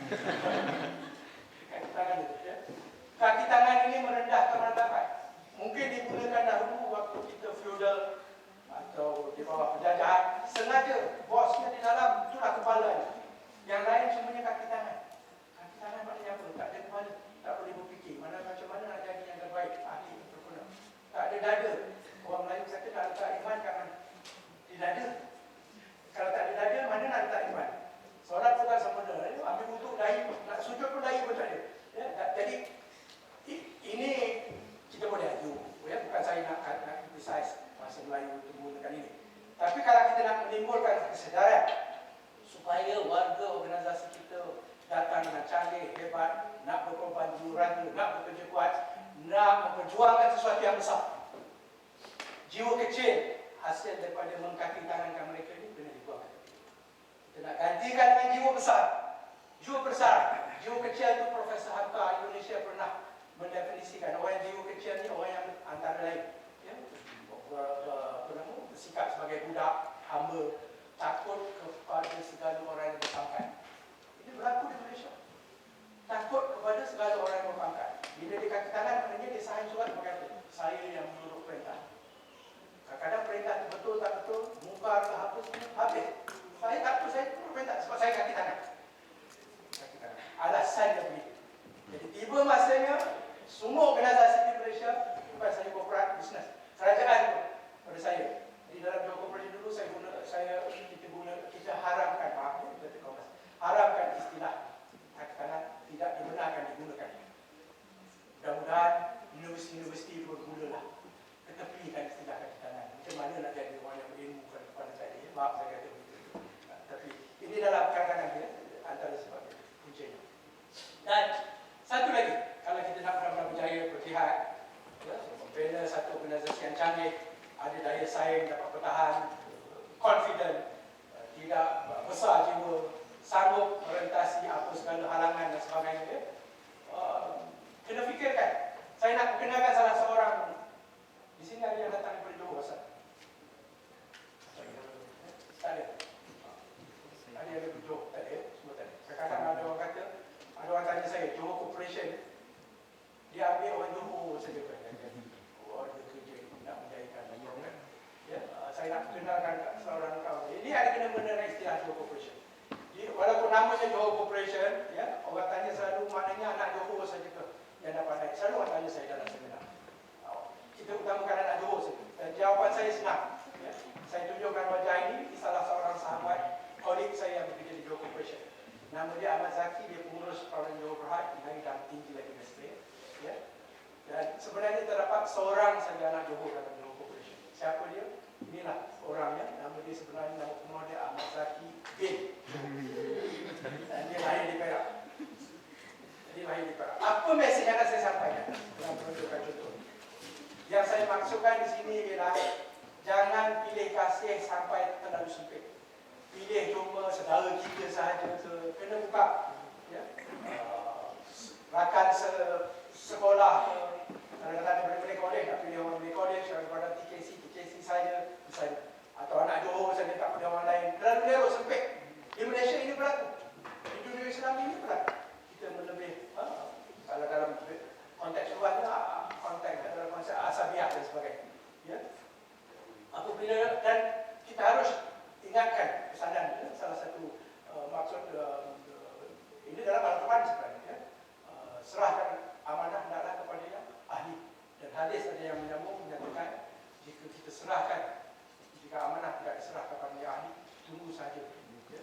Kaki tangan itu, ya. Kaki tangan ini merendahkan martabat. Mungkin digunakan dahulu waktu kita feudal atau di bawah penjajahan. Sengaja bosnya di dalam, itulah kepala. Yang lain semuanya kaki tangan. Kaki tangan maknanya apa? Tak ada kepala, tak boleh berfikir macam mana nak jadi yang terbaik. Ahli entrepreneur. Tak ada dada. Orang Melayu kata nak letak iman kat mana? Di dada. Kalau tak ada dada, mana nak letak iman? Solat pun tak sama ada. Ambil wuduk dahi, nak sujud pun dahi pun tak ada. Ya, jadi ini kita boleh aju. Ya, bukan saya nak criticize bahasa Melayu untuk menggunakan ini. Tapi kalau kita nak menimbulkan kesedaran supaya warga organisasi kita datang dengan canggih, hebat, nak berkorban jiwa raga, nak bekerja kuat, nak memperjuangkan sesuatu yang besar. Jiwa kecil hasil daripada mengkaki tangankan mereka ini kena dibuangkan. Kita nak gantikan dengan jiwa besar. Jiwa besar, jiwa kecil itu Profesor Hamka Indonesia pernah mendefinisikan. Orang yang jiwa kecil ni orang yang antara lain, ya, bersikap sebagai budak, hamba, takut kepada segala orang yang berpangkat. Ini berlaku di Malaysia. Takut kepada segala orang yang berpangkat. Bila dia kaki tangan, maknanya dia sign surat berkata, saya yang menurut perintah. Kadang-kadang perintah itu betul tak betul, mungkar ke apa semua, habis. Saya tak tahu, saya menurut perintah sebab saya kaki tangan. Kaki tangan. Alasan dia begitu. Jadi tiba masanya, semua organisasi di Malaysia, bukan sahaja korporat, bisnes, kerajaan pun pada saya. Di dalam Johor Corporation dulu kita haramkan, haramkan istilah kaki tangan, tidak dibenarkan digunakan. Mudah-mudahan universiti-universiti bermulalah ketepikan istilah kaki tangan. Macam mana nak jadi orang yang berilmu kepada tadi? Maaf saya kata begitu. Tapi ini dalam kadang-kadang dia antara sebab kuncinya. Dan satu lagi, kalau kita nak benar-benar berjaya berjihad, ya, membina satu organisasi yang canggih, ada daya saing, dapat bertahan, confident, tidak besar jiwa, sanggup merentasi apa segala halangan dan sebagainya, ya. Kena fikirkan. Saya nak perkenalkan salah seorang. Di sini ada yang datang daripada Johor, Ustaz? Tak ada. Ada yang daripada Johor? Tak ada. Semua tak ada. Kadang-kadang ada orang kata, ada orang tanya saya, Johor Corporation, dia ambil orang Johor saja kan? Oh, dia kerja nak menjayakan orang. Ya, saya nak perkenalkan seorang kawan. Ini ada kena mengenai istilah Johor Corporation. Jadi, walaupun namanya Johor Corporation, ya, orang tanya selalu maknanya anak Johor saja ke yang dapat naik. Selalu orang tanya saya dalam seminar. Kita utamakan anak Johor saja. Dan jawapan saya senang. Ya. Saya tunjukkan wajah ini di salah seorang sahabat, kolik saya yang bekerja di Johor Corporation. Nama dia Ahmad Zaki, dia pengurus Parlimen Johor Berhad, yang dah tinggi lagi universiti. Ya. Dan sebenarnya terdapat seorang saja anak Johor dalam Johor Corporation. Siapa dia? Inilah orangnya. Nama dia sebenarnya, nama penuh dia Ahmad Zaki bin. Dan dia lahir di Perak. Dia lahir di Perak. Apa mesej yang nak saya sampaikan dalam menunjukkan contoh? Yang saya maksudkan di sini ialah jangan pilih kasih sampai terlalu sempit. Pilih cuma saudara kita sahaja, kena buka. Ya. Rakan sekolah, kadang-kadang daripada kolej, nak pilih orang dari kolej, daripada TKC saja, misalnya. Atau anak Johor saja, tak pilih orang lain. Terlalu narrow, sempit. Di Malaysia ini berlaku. Di dunia Islam ini berlaku. Kita melebih, kalau dalam konteks luarnya, konteks dalam konsep asabiah dan sebagainya. Ya. Apabila, dan kita harus ingatkan pesanan, ya, salah satu maksud ini dalam Al-Quran sebenarnya, ya. Serahkan amanah hendaklah kepada yang ahli. Dan hadis ada yang menyatakan jika kita serahkan, jika amanah tidak diserahkan kepada yang ahli, tunggu saja, ya,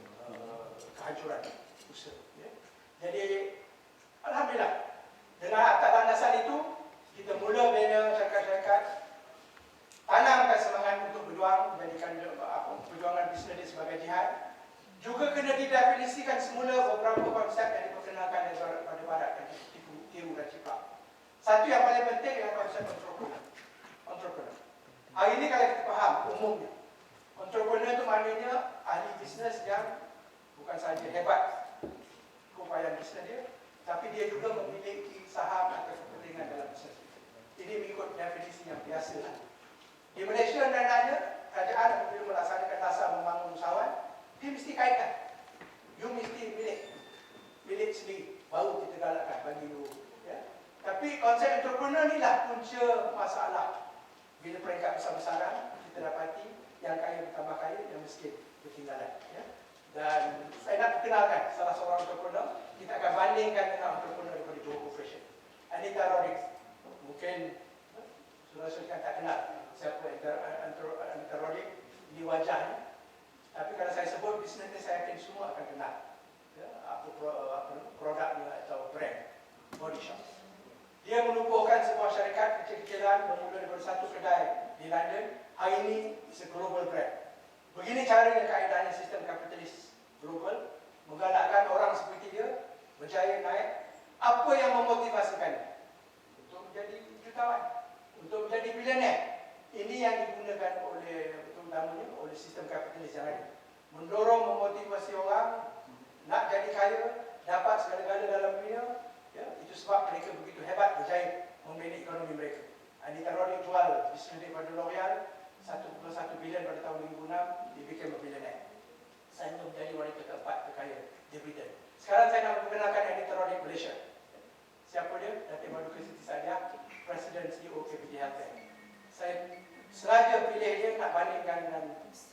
kehancuran usaha. Ya. Jadi alhamdulillah, dengan atas landasan itu kita mula bina syarikat-syarikat, tanamkan semangat untuk berjuang, menjadikan perjuangan bisnes ini sebagai jihad. Juga kena didefinisikan semula beberapa konsep yang diperkenalkan pada barat dan tiru dan ciplak. Satu yang paling penting adalah konsep entrepreneur. Hari ini kalau kita faham umumnya, entrepreneur itu maknanya ahli bisnes yang bukan sahaja hebat keupayaan bisnes dia, tapi dia juga memiliki saham atau kepentingan dalam bisnes. Ini mengikut definisi yang biasa. Di Malaysia dan kerajaan apabila melaksanakan dasar membangun usahawan, dia mesti kaitkan. You mesti milik. milik sendiri, baru kita galakkan bagi dulu. Ya. Tapi konsep entrepreneur ni lah punca masalah. Bila peringkat besar-besaran, kita dapati yang kaya bertambah kaya, yang miskin bertinggalan. Ya. Dan saya nak perkenalkan salah seorang entrepreneur. Kita akan bandingkan dengan entrepreneur daripada Johor Corporation. Anita Rodriguez. Mungkin saudara-saudara tak kenal siapa Anita Rodriguez. Ini wajahnya. Tapi kalau saya sebut bisnes ni, saya yakin semua akan kenal. Ya, apa produknya atau brand Body Shop. Dia menubuhkan sebuah syarikat kecil-kecilan bermula daripada satu kedai di London. Hari ini is a global brand. Begini caranya kaedahnya sistem kapitalis global, menggalakkan orang seperti dia berjaya naik. Apa yang memotivasikannya? Untuk menjadi jutawan, untuk menjadi bilioner. Ini yang digunakan oleh terutamanya oleh sistem kapitalis yang ada. Mendorong, memotivasi orang nak jadi kaya, dapat segala-gala dalam dunia. Ya, itu sebab mereka begitu hebat berjaya memilih ekonomi mereka. Anita Rodriguez jual bisnes daripada L'Oreal 1.1 bilion pada tahun 2006, dia bikin billionaire. Saya menjadi wanita keempat terkaya di Britain. Sekarang saya nak memperkenalkan Anita Rodriguez Malaysia. Siapa dia? Datuk Maduka Siti Sadiah, Presiden CEO KPT Healthcare. Saya sengaja pilih dia nak bandingkan dengan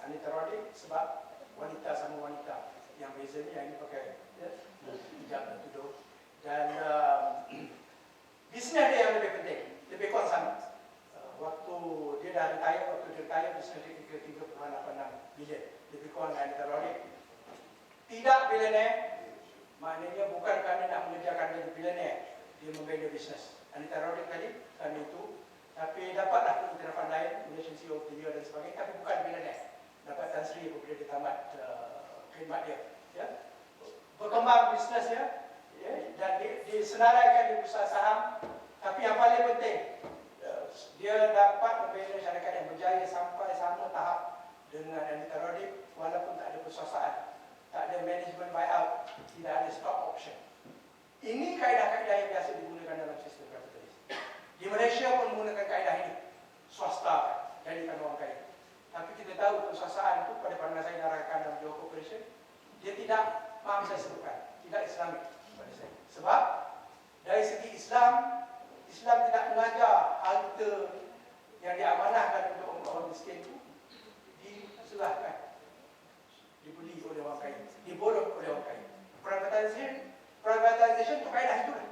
Anita Rodriguez sebab wanita sama wanita. Yang bezanya yang ini pakai hijab dan tudung. Dan bisnes dia yang lebih penting, lebih kurang sama. Waktu dia dah retire, bisnes dia 3.86 bilion. Lebih kurang dengan Anita Rodriguez. Tidak bilioner, maknanya bukan kerana nak mengejarkan dia bilioner, dia membina bisnes. Anita Rodriguez tadi, kerana itu. Tapi dapatlah pengiktirafan lain, Malaysian CEO of the Year dan sebagainya, tapi bukan bilioner. Dapat Tan Sri apabila dia tamat khidmat dia. Ya. Berkembang bisnesnya, ya, dan disenaraikan di bursa saham. Tapi yang paling penting, dia dapat membina syarikat yang berjaya sampai sama tahap dengan Anita Rodriguez, walaupun tak ada persuasaan, tak ada management buyout, tidak ada stock option. Ini kaedah-kaedah yang biasa digunakan dalam sistem kapitalis. Di Malaysia pun menggunakan kaedah ini, swasta jadikan orang kaya. Tapi kita tahu persuasaan itu pada pandangan saya diarahkan dalam Johor Corporation, dia tidak, maaf saya sebutkan, tidak Islamik pada saya. Sebab dari segi Islam tidak mengajar harta yang diamanahkan untuk orang miskin itu diserahkan, dibeli oleh orang kaya, diborong oleh orang kaya. Privatization itu kaedah itu lah.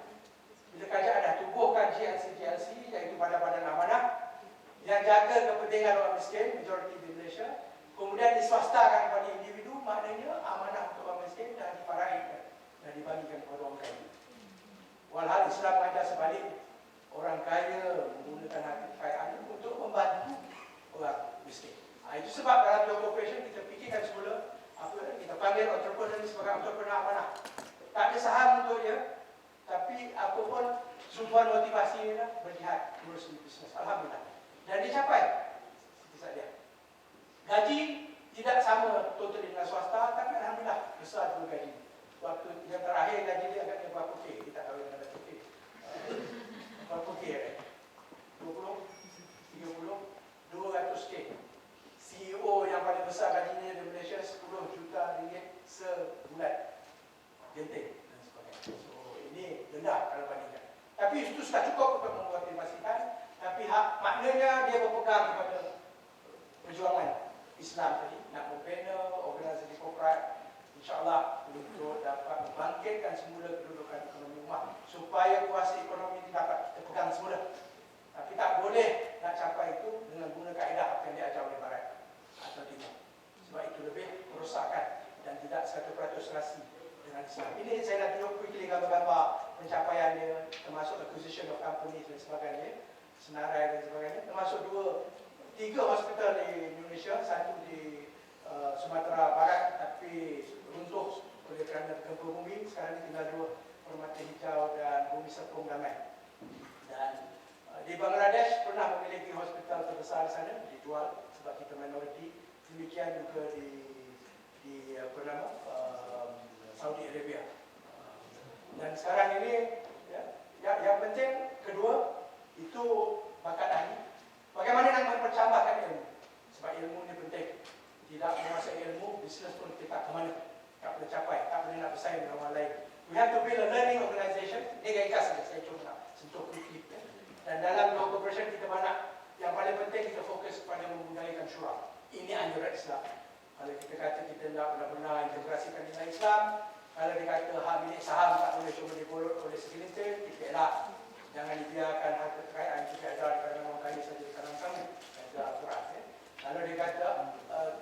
Bila kerajaan dah tubuhkan GLC, iaitu badan-badan amanah yang jaga kepentingan orang miskin, majoriti di Malaysia, kemudian diswastakan kepada individu, maknanya amanah untuk orang miskin dah diparaikan dan dibagikan kepada orang kaya. Walhal Islam mengajar sebaliknya. Orang kaya menggunakan harta kekayaan untuk membantu orang miskin. Itu sebab dalam Johor Corporation kita fikirkan semula, kita panggil entrepreneur ni sebagai entrepreneur amanah. Tak ada saham untuk dia, tapi apapun sumber motivasi ni lah, berjihad, urus bisnes. Alhamdulillah. Dan dicapai. Saja. Gaji tidak sama total dengan swasta, tapi alhamdulillah besar juga gaji. Waktu yang terakhir gaji dia agaknya berapa K? Kita tahu dengan berapa K. Berapa K? 20, 30, 200 K. CEO yang paling besar gajinya di Malaysia 10 juta ringgit sebulan. Genting dan sebagainya. So ini rendah kalau bandingkan. Tapi itu sudah cukup untuk memotivasikan. Tapi maknanya dia berpegang kepada perjuangan Islam tadi, nak membina organisasi korporat, insyaAllah untuk dapat membangkitkan semula kedudukan ekonomi umat supaya kuasa ekonomi ini dapat kita pegang semula. Tapi tak boleh nak capai itu dengan guna kaedah apa yang diajar oleh Barat atau Timur. Sebab itu lebih merosakkan dan tidak 100% serasi dengan Islam. Ini saya nak tunjuk quickly gambar-gambar pencapaiannya, termasuk acquisition of companies dan sebagainya, senarai dan sebagainya, termasuk 3 hospital di Indonesia, satu di Sumatera Barat tapi runtuh oleh kerana gempa bumi. Sekarang ini tinggal 2, Permata Hijau dan Bumi Serpong Damai. Dan di Bangladesh pernah memiliki hospital terbesar di sana, dijual sebab kita minoriti. Demikian juga di Saudi Arabia. Dan sekarang ini yang penting kedua itu bakat ahli. Bagaimana nak mempercambahkan ilmu? Sebab ilmu ini penting. Tidak menguasai ilmu, bisnes pun kita ke mana? Tak boleh capai, tak boleh nak bersaing dengan orang lain. We have to build a learning organisation. Ini gaya saja, saya cuma nak sentuh quickly. Dan dalam law cooperation kita banyak, yang paling penting kita fokus kepada membudayakan syura. Ini anjuran Islam. Kalau kita kata kita nak benar-benar integrasikan nilai Islam, kalau dia kata hak milik saham tak boleh cuma diborot oleh segelintir, kita elak. Jangan dibiarkan harta kekayaan kita ada di kalangan orang kaya saja di kalangan kami. Ada aturan. Kalau dia kata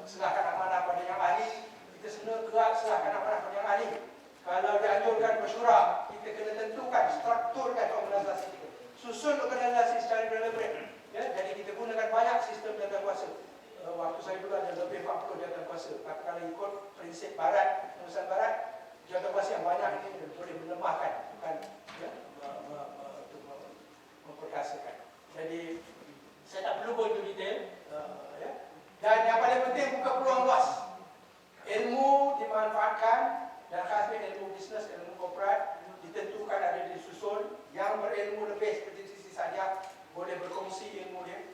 serahkan amanah pada yang ahli, kita serahkan amanah pada yang ahli. Kalau dianjurkan bersyura, kita kena tentukan, strukturkan organisasi kita. Susun organisasi secara deliberate. Ya, jadi kita gunakan banyak sistem jawatankuasa. Waktu saya dulu ada lebih 40 jawatankuasa. Tapi kalau ikut prinsip barat, penulisan barat, jawatankuasa yang banyak ini boleh melemahkan, bukan ya, memperkasakan. Jadi saya tak perlu go into detail. Ya. Dan yang paling penting, buka peluang luas. Ilmu dimanfaatkan, dan khasnya ilmu bisnes, ilmu korporat ditentukan ada disusun. Yang berilmu lebih seperti sisi saja boleh berkongsi ilmu dia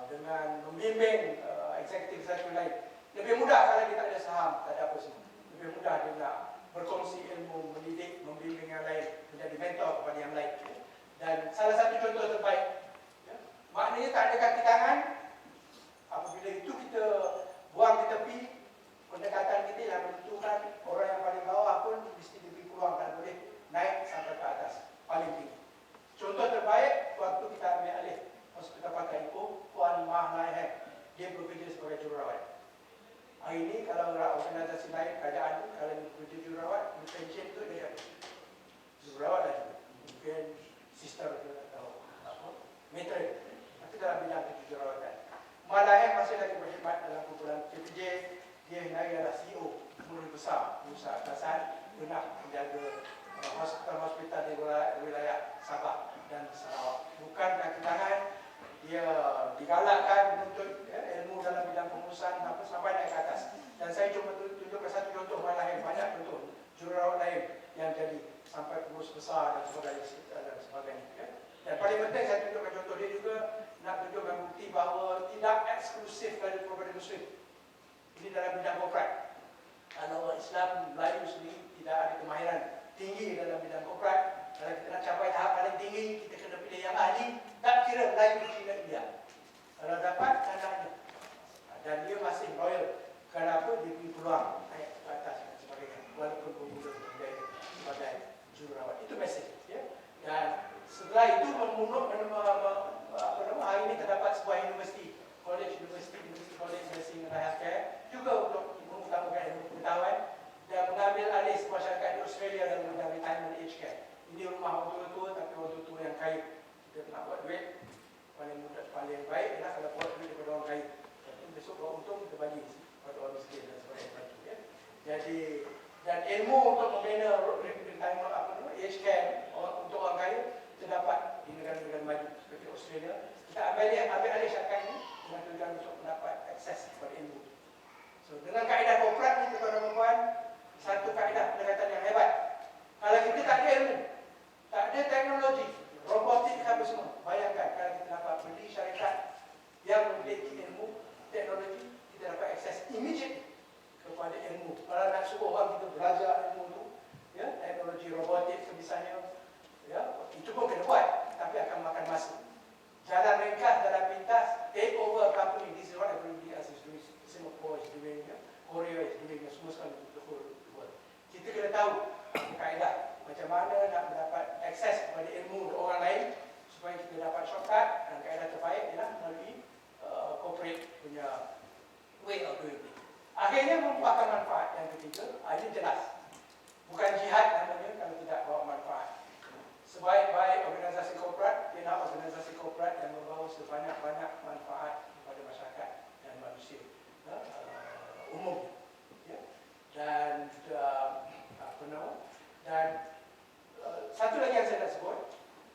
dengan membimbing eksekutif satu lain. Lebih mudah kalau kita ada saham, tak ada apa semua. Lebih mudah dia nak berkongsi ilmu, mendidik, membimbing yang lain, menjadi mentor kepada yang lain. Dan salah satu contoh terbaik, ya, maknanya tak ada kaki tangan. Apabila itu kita buang di tepi, pendekatan kita yang menentukan orang yang paling bawah pun mesti diberi peluang dan boleh naik sampai ke atas, paling tinggi. Contoh terbaik, waktu kita ambil alih Hospital Pakar Ipoh, Puan Mah Lai, dia bekerja sebagai jururawat. Hari ini kalau organisasi lain, kerajaan kalau bekerja jururawat, pension tu dia ada jururawat lagi. Mungkin sister atau apa, matron. Itu dalam bidang kejururawatan. Malai masih lagi berkhidmat dalam kumpulan PPJ. Dia hari adalah CEO murid besar perusahaan atasan, pernah menjaga hospital di wilayah Sabah dan Sarawak. Bukan kaki tangan, dia digalakkan untuk ilmu dalam bidang pengurusan sampai naik ke atas. Dan saya cuma tunjukkan satu contoh, lain banyak contoh jururawat lain yang jadi sampai pengurus besar dan sebagainya. Ya. Dan paling penting saya tunjukkan contoh dia juga nak tunjukkan bukti bahawa tidak eksklusif kepada Muslim. Ini dalam bidang korporat. Kalau orang Islam Melayu sendiri tidak ada kemahiran tinggi dalam bidang korporat. Kalau kita nak capai tahap paling tinggi, kita kena pilih yang ahli. Tak kira Melayu, Cina, India. Kalau dapat, tandanya. Dan dia masih loyal. Kenapa? Dia beri peluang naik ke atas dan sebagainya. Walaupun bermula sebagai jururawat. Itu mesej. Ya? Dan setelah itu hari ini terdapat sebuah universiti. University College Nursing and Healthcare. Juga untuk mengutamakan ilmu pengetahuan. Dan mengambil alih masyarakat di Australia dalam bidang retirement age care. Ini rumah orang tua-tua, tapi orang tua yang kaya. Kita nak buat duit, paling mudah, paling baik ialah kalau buat duit daripada orang kaya. Besok kalau untung kita bagi pada orang miskin dan sebagainya. Ya. Jadi, dan ilmu untuk membina retirement age care untuk orang kaya terdapat di negara-negara maju seperti Australia. Kita ambil alih syarikat ini dengan tujuan untuk mendapat akses kepada ilmu. So, dengan kaedah korporat ni, tuan-tuan dan puan, satu kaedah pendekatan yang hebat. Kalau kita tak ada ilmu, tak ada teknologi, robotik apa semua, bayangkan kalau kita dapat beli syarikat yang memiliki ilmu, teknologi, kita dapat akses immediate kepada ilmu. Kalau nak suruh orang kita belajar ilmu tu, ya, teknologi robotik sebisanya, ya, itu pun kena buat, tapi akan makan masa. Jalan ringkas, jalan pintas, take over company. This is what everybody else is doing. Singapore is doing, ya. Korea is doing, semua sekali the whole world. Kita kena tahu kaedah macam mana nak mendapat akses kepada ilmu untuk orang lain supaya kita dapat shortcut, dan kaedah terbaik ialah melalui corporate punya way of doing it. Akhirnya membuahkan manfaat. Yang ketiga, ini jelas. Bukan jihad namanya kalau tidak bawa manfaat. Sebaik-baik organisasi korporat ialah organisasi korporat yang membawa sebanyak-banyak manfaat kepada masyarakat dan manusia umum. Ya. Dan satu lagi yang saya nak sebut,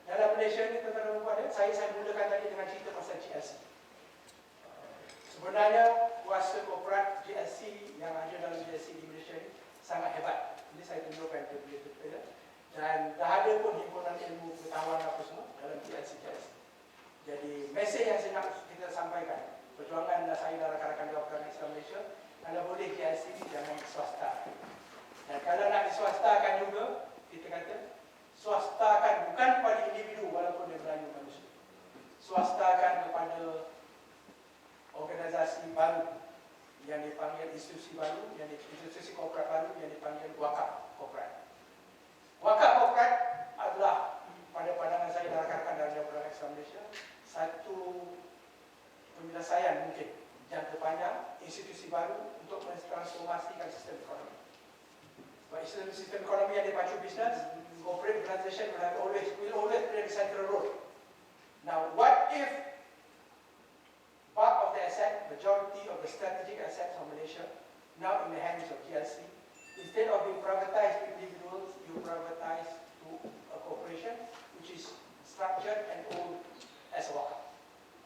dalam Malaysia ini tuan-tuan, saya mulakan tadi dengan cerita pasal GLC. Sebenarnya kuasa korporat GLC yang ada dalam GLC di Malaysia ini sangat hebat. Ini saya tunjukkan kepada. Dan dah ada pun himpunan ilmu pengetahuan apa semua dalam GLC. Jadi mesej yang saya nak kita sampaikan, perjuangan saya dan rakan-rakan Jawatan Islam Malaysia, kalau boleh GLC ini jangan diswastakan. Dan kalau nak diswastakan juga, kita kata swastakan bukan kepada individu walaupun dia Melayu manusia. Swastakan kepada organisasi baru yang dipanggil institusi baru, yang institusi korporat baru yang dipanggil wakaf korporat. Wakaf korporat adalah pada pandangan saya dan rakan-rakan dari Jabatan Islam Malaysia satu penyelesaian mungkin jangka panjang institusi baru untuk mentransformasikan sistem ekonomi. Sebab sistem ekonomi yang dipacu bisnes, corporate organization will always play the central role. Now, what if part of the asset, majority of the strategic assets of Malaysia, now in the hands of GLC, instead of being privatized to individuals, you privatize to a corporation which is structured and owned as a wakaf.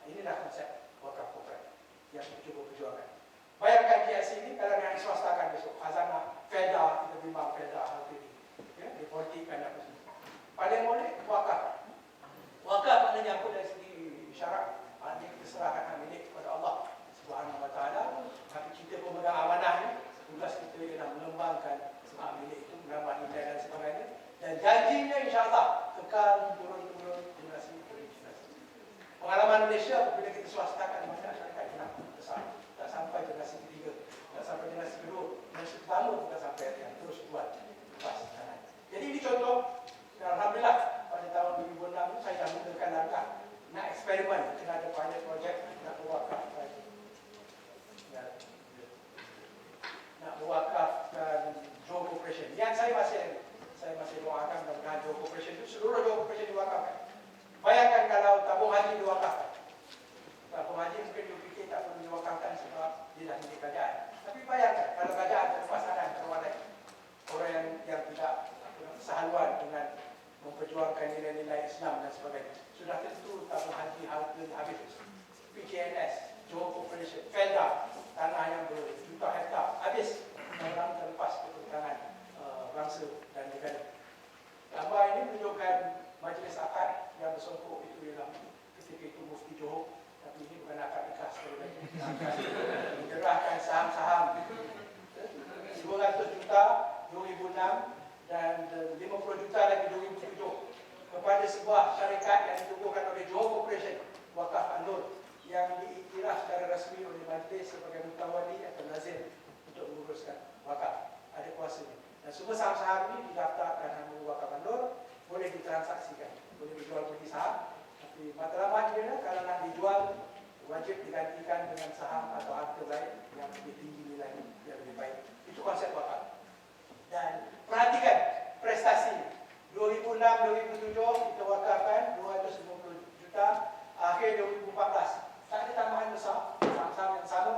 Inilah konsep wakaf corporate yang cuba perjuangkan. Bayangkan GLC ini kalau nak diswastakan besok, khazanah, Felda, kita bimbang Felda hari ini, ya, dipolitikkan apa semua. Paling boleh wakaf. Wakaf maknanya apa dari segi syarak? Maknanya kita serahkan hak milik kepada Allah Subhanahu Wa Taala. Tapi kita pemegang amanah ni, tugas kita ialah mengembangkan hak milik itu, menambah nilai dan sebagainya. Dan janjinya insya-Allah kekal turun-temurun generasi demi generasi. Pengalaman Malaysia apabila kita swastakan banyak syarikat kita besar. Tak sampai generasi ketiga, tak sampai generasi kedua, generasi pertama kita sampai yang terus buat lepas jalan. Jadi ini contoh, dan alhamdulillah pada tahun 2006 saya dah mulakan langkah nak eksperimen, kena ada pilot project nak berwakafkan, nak berwakafkan Johor Corporation. Yang saya masih doakan mudah-mudahan Johor Corporation itu seluruh Johor Corporation diwakafkan. Bayangkan kalau tabung haji diwakafkan. Tabung haji mungkin dia fikir tak perlu diwakafkan sebab dia dah milik kerajaan. Tapi bayangkan kalau kerajaan terlepas tangan terwalai orang yang tidak sehaluan dengan memperjuangkan nilai-nilai Islam dan sebagainya. Sudah tentu tabung haji harganya habis. PKNS, Johor Corporation, Felda, tanah yang berjuta hektar habis. Orang terlepas ke tangan bangsa dan negara. Gambar ini menunjukkan majlis akad yang bersongkok itu ialah ketika itu Mufti Johor. Tapi ini bukan akad nikah sekali lagi. Menyerahkan saham-saham 200 juta 2006 dan 50 juta lagi 2007 kepada sebuah syarikat yang ditubuhkan oleh Johor Corporation Wakaf An-Nur yang diiktiraf secara rasmi oleh majlis sebagai mutawali atau nazir untuk menguruskan wakaf. Ada kuasanya. Dan semua saham-saham ini didaftarkan nama Wakaf An-Nur, boleh ditransaksikan, boleh dijual beli saham. Tapi matlamat dia kalau nak dijual wajib digantikan dengan saham atau harta lain yang lebih tinggi nilainya, yang lebih baik. Itu konsep wakaf. Dan perhatikan prestasi 2006-2007 kita wakafkan 250 juta, akhir 2014 tak ada tambahan besar, saham-saham yang sama,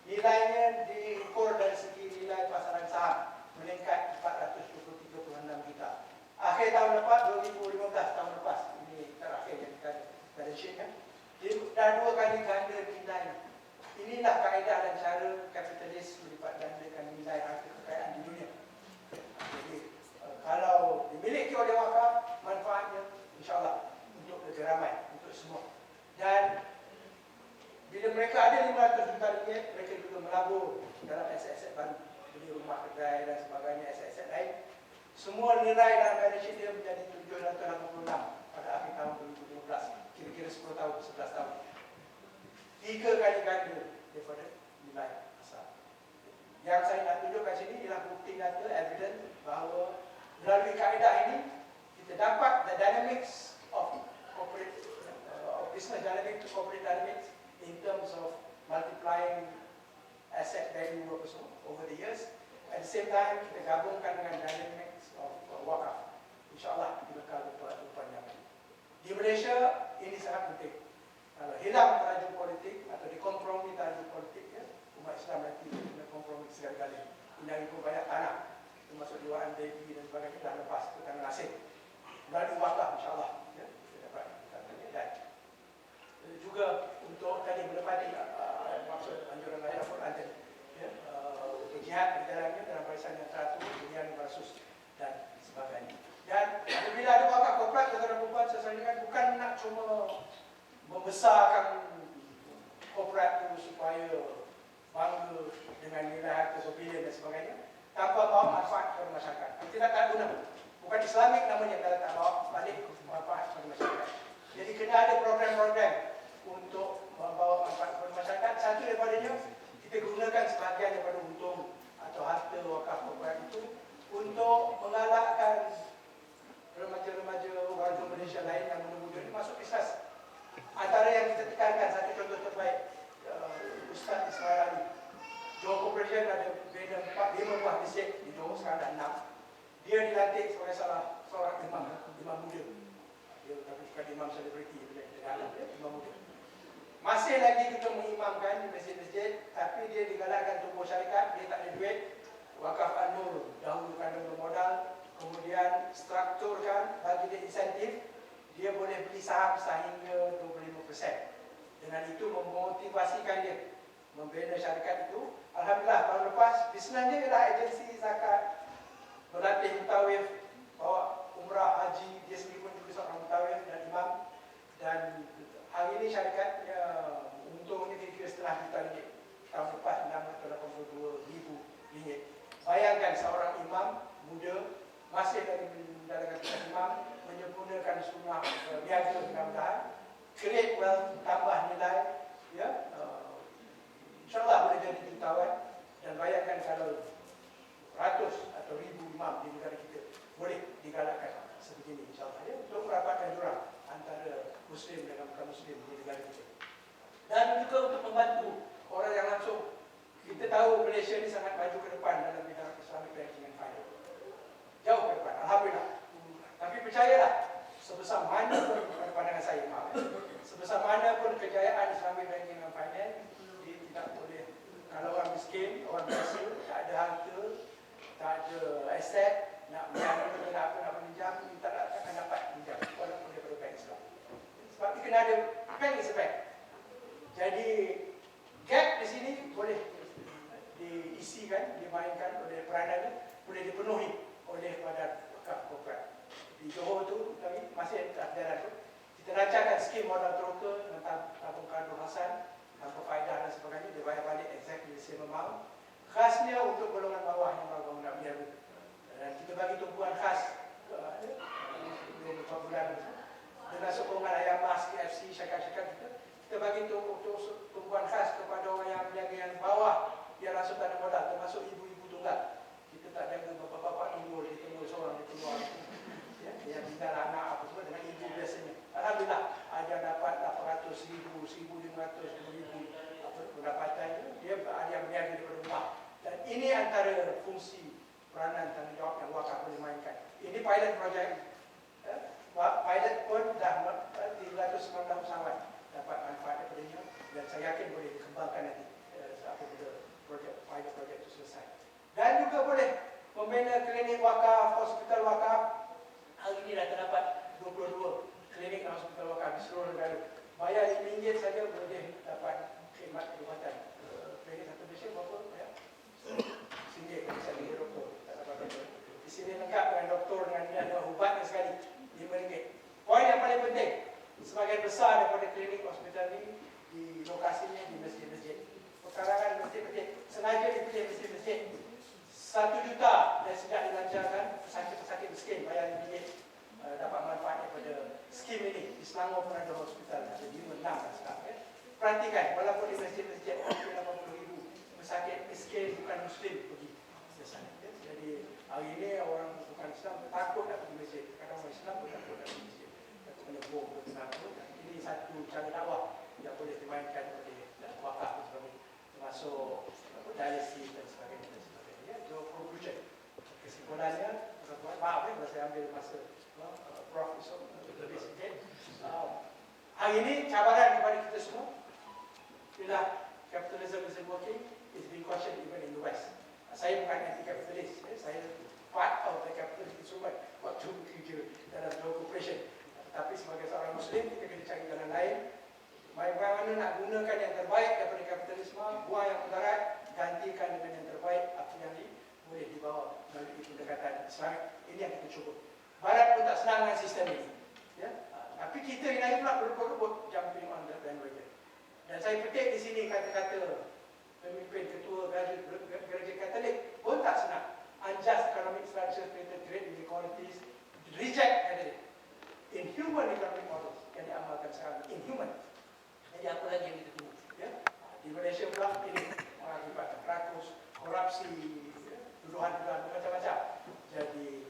nilainya diukur dari segi nilai pasaran saham meningkat 423.6 juta. Akhir tahun lepas 2015 tahun lepas ini terakhir yang kita ada sheetnya, dia dah 2 kali ganda nilai. Inilah kaedah dan cara kapitalis melipat gandakan nilai harta kekayaan di dunia. Jadi kalau dimiliki oleh wakaf, manfaatnya insya-Allah untuk negara ramai, untuk semua. Dan bila mereka ada 500 juta ringgit, mereka juga melabur dalam aset-aset baru, beli rumah, kedai dan sebagainya, aset-aset lain. Semua nilai dalam balance sheet dia menjadi 786 pada akhir tahun 2015, kira-kira 10 tahun, 11 tahun. 3 kali ganda daripada nilai asal. Yang saya nak tunjukkan sini ialah bukti nyata, evidence bahawa melalui kaedah ini kita dapat the dynamics of corporate business dynamics to corporate dynamics in terms of multiplying asset value over the years. At the same time kita gabungkan dengan dynamics of wakaf. InsyaAllah kita bakal bertuan yang lain. Di Malaysia ini sangat penting. Kalau hilang tajuk politik atau dikompromi tajuk politik, ya, umat Islam nanti kena kompromi segala-galanya. Ini pun banyak tanah, termasuk Diwaan Devi dan sebagainya dah lepas ke tangan asing. Melalui wakaf insyaAllah, ya, kita dapat dan juga untuk tadi menepati maksud anjuran lahir Al-Quran tadi, ya, untuk jihad berjalannya dalam barisan yang teratur, kemudian versus dan sebagainya. Dan apabila ada wakaf korporat, saudara perempuan saya sampaikan bukan nak cuma membesarkan korporat itu supaya bangga dengan nilai harta bilion dan sebagainya, tanpa bawa manfaat kepada masyarakat. Kita tak guna. Bukan Islamik namanya kalau tak bawa balik manfaat kepada masyarakat. Jadi kena ada program-program untuk membawa manfaat kepada masyarakat. Satu daripadanya, kita gunakan sebahagian daripada untung atau harta wakaf korporat itu untuk mengalahkan remaja-remaja warga Malaysia lain yang muda-muda ini masuk Islam. Antara yang kita tekankan, satu contoh terbaik, Ustaz Ismail Ali. Johor Corporation ada bina 5 buah masjid di Johor, sekarang ada 6. Dia dilantik sebagai seorang imam muda. Dia tapi bukan imam selebriti, imam muda. Masih lagi kita mengimamkan di masjid-masjid, tapi dia digalakkan tubuh syarikat, dia tak ada duit. Wakaf An-Nur dahulukan dengan modal, kemudian strukturkan, bagi dia insentif, dia boleh beli saham sehingga 25%. Dengan itu memotivasikan dia membina syarikat itu. Alhamdulillah tahun lepas dia sebenarnya ialah agensi zakat, berlatih mutawif, bawa umrah haji, dia sendiri pun juga seorang mutawif dan imam. Dan hari ini syarikatnya untungnya kira-kira setengah juta ringgit. Tahun lepas 682,000 ringgit. Bayangkan seorang imam muda masih dalam kategori imam, menyempurnakan sunnah biasa mudah-mudahan, create wealth, tambah nilai, ya, insyaAllah boleh jadi jutawan. Dan bayangkan kalau ratus atau ribu imam di negara kita boleh digalakkan sebegini, insyaAllah, ya, untuk merapatkan jurang antara Muslim dengan bukan Muslim di negara kita. Dan juga untuk membantu orang yang langsung. Kita tahu Malaysia ini sangat maju ke depan dalam bidang Islamic Banking and Finance. Jauh ke depan, Alhamdulillah. Tapi percayalah, sebesar mana pun, pandangan saya, sebesar mana pun kejayaan Islamic Banking and Finance, dia tidak boleh, kalau orang miskin, orang biasa, tak ada harta, tak ada aset, nak pinjam, tak akan dapat pinjam, walaupun daripada bank Islam. Sebab itu kena ada bank is a bank. Jadi gap di sini boleh diisikan, dimainkan oleh peranannya, boleh dipenuhi oleh badan wakaf korporat. Di Johor tu kami masih tak jalan tu. Kita rancangkan skim modal teroka dengan tabung kardus hasan, tanpa faedah dan sebagainya, dia bayar balik exactly the same amount. Khasnya untuk golongan bawah yang baru nak berniaga. Dan kita bagi tumpuan khas 24 bulan dengan sokongan ayam mas, KFC, syarikat-syarikat kita bagi tumpuan khas kepada orang yang berniaga yang bawah, yang langsung tak ada modal, termasuk ibu-ibu tunggal. Kita tak jaga bapak-bapak tunggu, dia tunggu seorang, dia tunggu orang. Ya, yang tinggal anak apa semua dengan ibu biasanya. Alhamdulillah ada dapat 800,000, 1,500, 2,000 pendapatan, dia ada yang berniaga daripada rumah. Dan ini antara fungsi peranan tanggungjawab yang wakaf boleh mainkan. Ini pilot project. Pilot pun dah 319 usahawan dapat manfaat daripadanya, dan saya yakin boleh dikembangkan nanti apabila pilot project itu selesai. Dan juga boleh membina klinik wakaf, hospital wakaf. Hari ini dah terdapat 22 klinik dan hospital wakaf di seluruh negara. Bayar RM5 saja boleh dapat khidmat perubatan. Klinik satu Malaysia berapa? RM1 kalau saya pergi doktor. Di sini lengkap dengan doktor, dengan ada ubatnya sekali, RM5. Poin yang paling penting, sebagian besar daripada klinik hospital ini di lokasinya di masjid-masjid. Pekarangan masjid-masjid, sengaja dipilih masjid-masjid. 1 juta dan sejak dilancarkan, pesakit-pesakit miskin bayar RM5 dapat manfaat daripada skim ini. Di Selangor pun ada hospital, ada 5-6 dah sekarang. Ya. Perhatikan, walaupun di masjid-masjid hampir 80,000 pesakit miskin bukan Muslim pergi ke sana. Ya. Jadi hari ini orang bukan Islam takut nak pergi masjid. Kadang orang Islam pun takut nak pergi masjid. Takut kena bom, takut. Ini satu cara dakwah yang boleh dimainkan oleh wakaf dan sebagainya. Termasuk dialisis dan sebagainya. So, conclusion. Kesimpulannya, maaf ya, kalau saya ambil masa Prof. Esok lebih sikit. Hari ini cabaran kepada kita semua bila capitalism isn't working, it's being questioned even in the West. Saya bukan anti-kapitalis, saya part of the capitalist instrument waktu bekerja dalam Johor Corporation. Tapi sebagai seorang Muslim, kita kena cari jalan lain. Bagaimana nak gunakan yang terbaik daripada kapitalisme, buang yang mudarat, gantikan dengan yang terbaik apa yang boleh dibawa melalui pendekatan Islamik. Ini yang kita cuba. Barat pun tak senang dengan sistem ini. Ya? Tapi kita yang lain pula berebut-rebut jumping on the bandwagon. Dan saya petik di sini kata-kata pemimpin ketua gereja Katolik pun tak senang. Unjust economic structure, created great inequalities, reject inhuman economic model yang diamalkan sekarang, inhuman. Jadi apa lagi yang kita tunggu? Ya? Di Malaysia pula ini mengakibatkan rakus, korupsi, ya? Tuduhan-tuduhan macam-macam. Jadi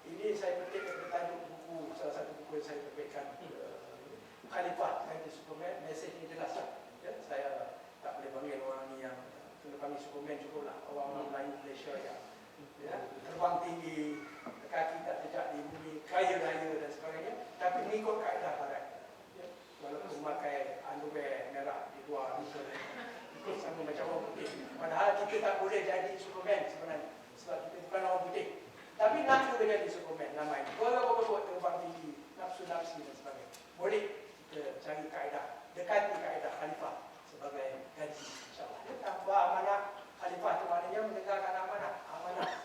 ini saya petik dari tajuk buku, salah satu buku yang saya terbitkan, Khalifah Anti Superman. Mesej ini jelas lah. Ya? Saya tak boleh panggil orang ni yang kena panggil Superman cukuplah. Orang-orang Melayu Malaysia yang ya, terbang tinggi, kaki tak jejak di bumi, kaya raya dan sebagainya, tapi mengikut kaedah barat. Ya? Walaupun memakai underwear merah di luar, ikut sama macam orang putih. Padahal kita tak boleh jadi Superman sebenarnya, sebab kita bukan orang putih. Tapi nak boleh jadi Superman, namanya berapa-apa terbang tinggi, nafsu-nafsi dan sebagainya. Boleh kita cari kaedah, dekati kaedah Khalifah sebagai gaji, insyaAllah. Ya, tanpa amanah Khalifah itu maknanya menegakkan amanah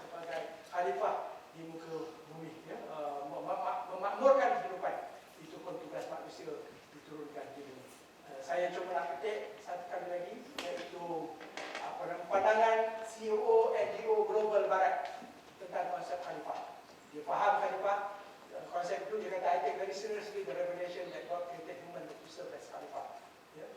sebagai Khalifah di muka bumi, ya? Memakmurkan kehidupan. Itu pun tugas manusia diturunkan di bumi. Saya cuma nak petik satu kali lagi, iaitu pandangan CEO NGO Global Barat tentang konsep Khalifah. Dia faham Khalifah, konsep itu dia kata, I take very seriously the revelation that God created human to serve as Khalifah. Yeah?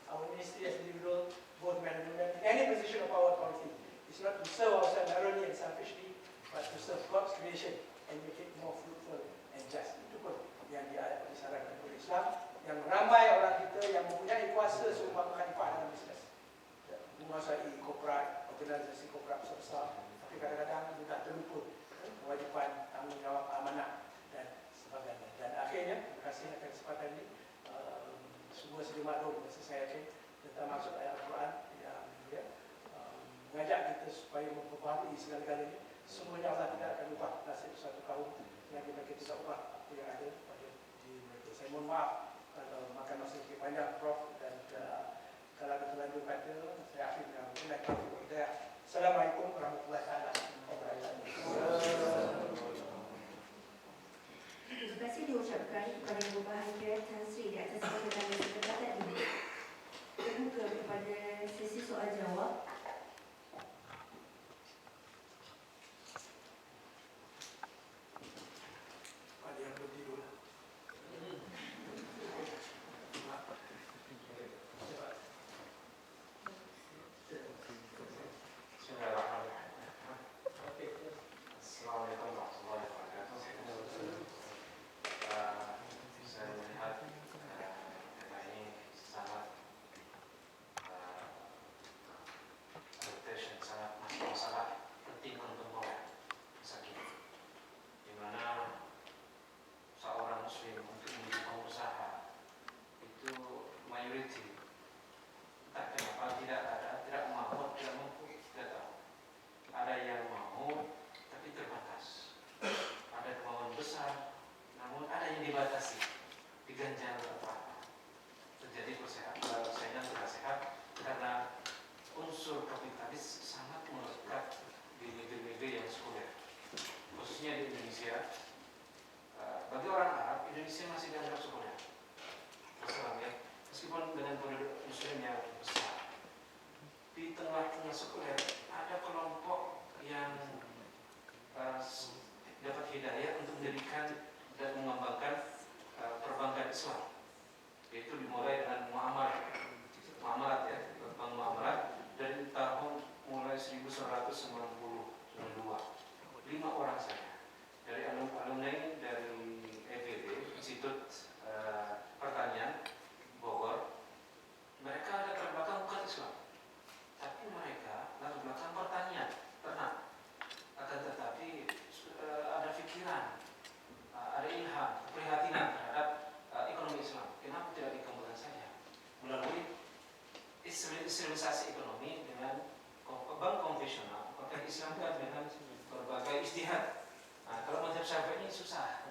Our ministry as individual, both men and women, in any position of power authority, is not to serve ourselves narrowly and selfishly, but to serve God's creation and make it more fruitful and just. Itu pun yang disarankan oleh Islam, yang ramai orang kita yang mempunyai kuasa seumpama Khalifah dalam bisnes. Menguasai korporat, organisasi korporat besar, tapi kadang-kadang mudah terlupa kewajipan, tanggungjawab, amanah dan sebagainya. Dan akhirnya, terima kasih atas kesempatan ini. Semua sedia maklum masa saya tentang maksud ayat Al-Quran yang mengajak kita supaya memperbaharui segala-galanya. Semuanya Allah tidak akan ubah nasib suatu kaum selagi mereka tidak ubah apa yang ada pada diri mereka. Saya mohon maaf kalau makan masa sedikit panjang, Prof, dan kalau ada terlanjur kata, saya akhir dengan Assalamualaikum warahmatullahi wabarakatuh. Terima kasih diucapkan kepada Yang Berbahagia Tan Sri di atas pernyataan yang terdapat ini. Terbuka kepada sesi soal jawab. Ada yang berdiri. Assalamualaikum warahmatullahi wabarakatuh. Saya melihat tema ini sangat sangat penting kontemporer masa kini, di mana seorang muslim untuk menjadi pengusaha itu mayoriti entah kenapa tidak mampu, tidak tahu. Ada yang mau tapi terbatas, ada kemauan besar namun ada yang dibatasi, diganjal apa, terjadi persaingan tidak sehat karena unsur kapitalis sangat melekat di negeri-negeri yang sekuler, khususnya di Indonesia. Bagi orang Arab, Indonesia masih dianggap sekuler, meskipun dengan penduduk muslim yang besar. Di tengah-tengah sekuler ada kelompok yang dapat hidayah untuk mendirikan dan mengembangkan perbankan Islam, yaitu dimulai dengan muamalat ya, bank muamalat dari tahun mulai 1992. 5 orang saja dari alumni dari EPB, Institut Pertanian Bogor. Mereka ada terbelakang bukan Islam, tapi mereka latar belakang pertanian, ternak. Akan tetapi ada pikiran, ada ilham, keprihatinan terhadap ekonomi Islam. Kenapa tidak dikembangkan saja melalui islamisasi ekonomi dengan bank konvensional, maka Islamkan dengan berbagai ijtihad. Nah, kalau mazhab Syafi'i ini susah.